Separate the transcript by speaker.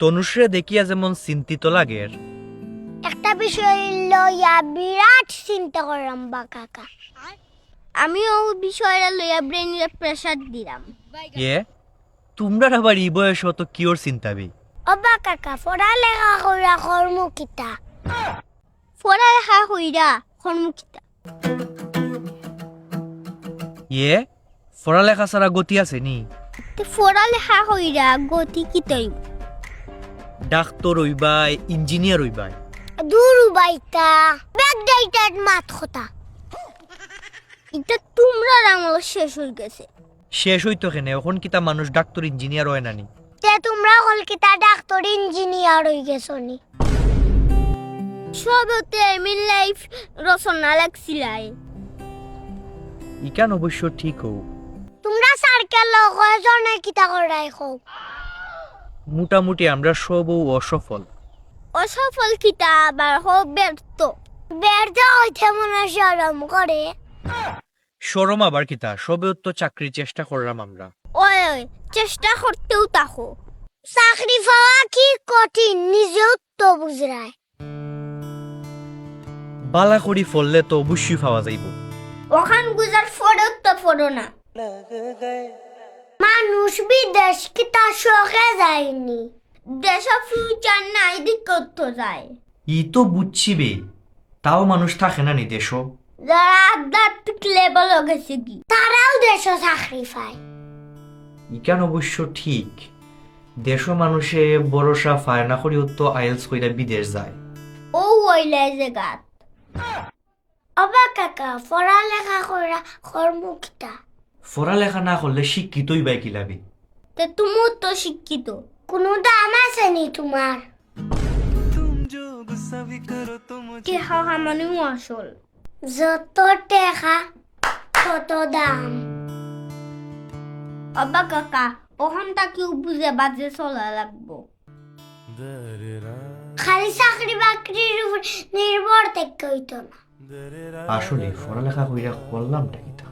Speaker 1: তনুশ্রে দেখিয়া যেমন চিন্তিত লাগের,
Speaker 2: একটা বিষয় লইয়া বিরাট চিন্তা করলাম বা কাকা। আমিও বিষয়টা লইয়া ব্রেনের প্রেসার দিলাম।
Speaker 1: এ তোমরা আবার এই বয়স অত কিওর চিন্তাবি?
Speaker 2: অবা কাকা পড়ালেখা কইরা কর্মকিতা, পড়ালেখা কইরা কর্মকিতা।
Speaker 1: পড়ালেখা ছাড়া গতি আছে নি?
Speaker 2: পড়ালেখা কইরা গতি কি তৈব?
Speaker 1: ডাক্তার হইবাই, ইঞ্জিনিয়ার হইবাই।
Speaker 2: দূর বাইতা ব্যাকডেটেড মাত কথা। এটা তোমরা আমল শেষ হয়ে গেছে।
Speaker 1: শেষ হইতো কেন? এখন কিতা মানুষ ডাক্তার ইঞ্জিনিয়ার হয় নানি?
Speaker 2: তে তোমরা কলকাতা ডাক্তার ইঞ্জিনিয়ার হয়ে গেছো নি? সবতে আমি লাইফ রচনা লাগছিলাই।
Speaker 1: ইকান অবশ্য ঠিক হও।
Speaker 2: তোমরা সার্কেল লগজনে কিতা করাই খাও?
Speaker 1: মোটামুটি আমরা সবও অসফল।
Speaker 2: অসফল কিতা আবার হোক ব্যর্থ। ব্যর্থ হইতে মনে শরম করে।
Speaker 1: শরম আবার কিতা? সবেও তো চাকরির চেষ্টা করলাম আমরা।
Speaker 2: ওই ওই চেষ্টা করতেও তাকো। চাকরি পাওয়া কি কঠিন নিজেও তো বুঝরায়।
Speaker 1: বালা করি ফললে তো অবশ্যই পাওয়া যাইব।
Speaker 2: ওখান গুজার ফটো তো ফটো না। মানুষ বিদেশ কিতা শখে যায়নি, দেশ ফিউচার নাই দিকত তো যায়।
Speaker 1: ই তো বুঝছি বে, তাও মানুষ থাকে না নি দেশ।
Speaker 2: যারা আধ্যাত্মিক লেভেল গেছে কি তারাও দেশ চাকরি পায়।
Speaker 1: ইকান অবশ্য ঠিক। দেশ মানুষে ভরসা পায় না করিও তো আইএলস কইরা বিদেশ যায়।
Speaker 2: ও ওইলে যে গাত অবা কাকা পড়ালেখা করা কর্মকিতা।
Speaker 1: পড়ালেখা না করলে শিক্ষিতই বাই কিলাবি।
Speaker 2: তে তুমিও তো শিক্ষিত, কোনো দাম আছে নি তোমার? টেহা হামানি আসল, যত টেহা তত দাম। অবা কাকা ওখানটা কেউ বুঝে বাজে চলা লাগবো। খালি চাকরি বাকরির উপর নির্ভর থেকে হইতো না।
Speaker 1: আসলে পড়ালেখা কইরা করলামটা কিতা?